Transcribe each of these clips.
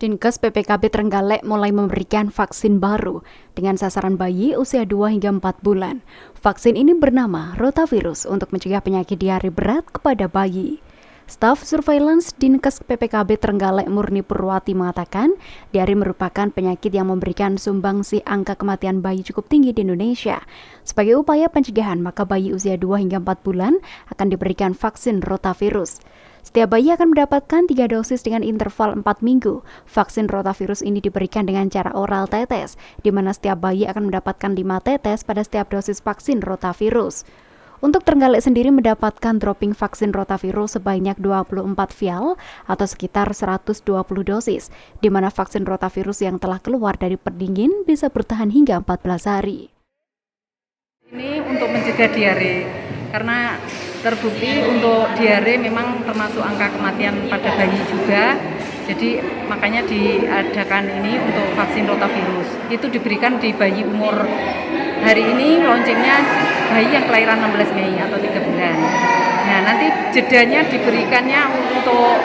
Dinkes PPKB Trenggalek mulai memberikan vaksin baru dengan sasaran bayi usia 2 hingga 4 bulan. Vaksin ini bernama rotavirus untuk mencegah penyakit diare berat kepada bayi. Staf Surveillance Dinkes PPKB Trenggalek Murni Purwati mengatakan, diare merupakan penyakit yang memberikan sumbangsi angka kematian bayi cukup tinggi di Indonesia. Sebagai upaya pencegahan, maka bayi usia 2 hingga 4 bulan akan diberikan vaksin rotavirus. Setiap bayi akan mendapatkan 3 dosis dengan interval 4 minggu. Vaksin rotavirus ini diberikan dengan cara oral tetes, di mana setiap bayi akan mendapatkan 5 tetes pada setiap dosis vaksin rotavirus. Untuk Trenggalek sendiri mendapatkan dropping vaksin rotavirus sebanyak 24 vial atau sekitar 120 dosis, di mana vaksin rotavirus yang telah keluar dari pendingin bisa bertahan hingga 14 hari. Ini untuk mencegah diare, karena terbukti untuk diare memang termasuk angka kematian pada bayi juga. Jadi makanya diadakan ini untuk vaksin rotavirus. Itu diberikan di bayi umur, hari ini launchingnya bayi yang kelahiran 16 Mei atau 3 bulan. Nah, nanti jedanya diberikannya untuk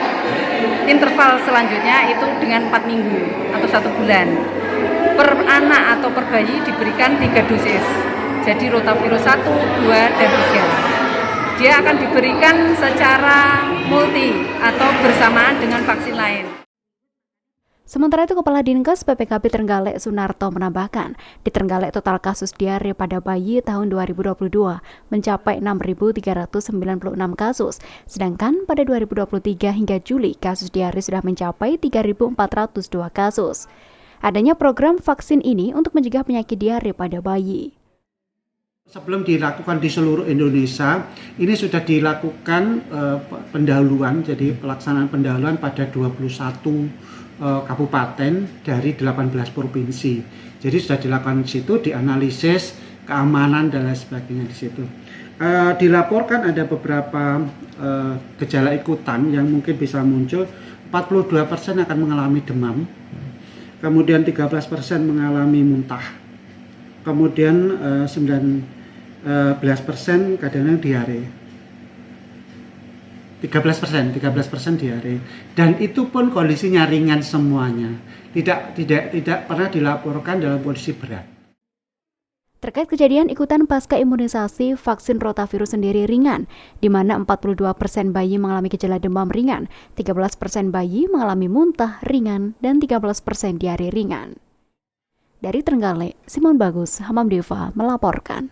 interval selanjutnya itu dengan 4 minggu atau 1 bulan. Per anak atau per bayi diberikan 3 dosis. Jadi rotavirus 1, 2, dan 3. Dia akan diberikan secara multi atau bersamaan dengan vaksin lain. Sementara itu, Kepala Dinkes PPKB Trenggalek Sunarto menambahkan, di Trenggalek total kasus diare pada bayi tahun 2022 mencapai 6.396 kasus, sedangkan pada 2023 hingga Juli kasus diare sudah mencapai 3.402 kasus. Adanya program vaksin ini untuk mencegah penyakit diare pada bayi. Sebelum dilakukan di seluruh Indonesia, ini sudah dilakukan pendahuluan, jadi pelaksanaan pendahuluan pada 21 kabupaten dari 18 provinsi. Jadi sudah dilakukan di situ, dianalisis keamanan dan lain sebagainya di situ. Dilaporkan ada beberapa gejala ikutan yang mungkin bisa muncul. 42% akan mengalami demam, kemudian 13% mengalami muntah, kemudian 19% kadang-kadang diare, 13% diare, dan itu pun kondisinya ringan semuanya, tidak pernah dilaporkan dalam kondisi berat. Terkait kejadian ikutan pasca imunisasi, vaksin rotavirus sendiri ringan, di mana 42% bayi mengalami gejala demam ringan, 13% bayi mengalami muntah ringan, dan 13% diare ringan. Dari Trenggalek, Simon Bagus, Hamam Deva melaporkan.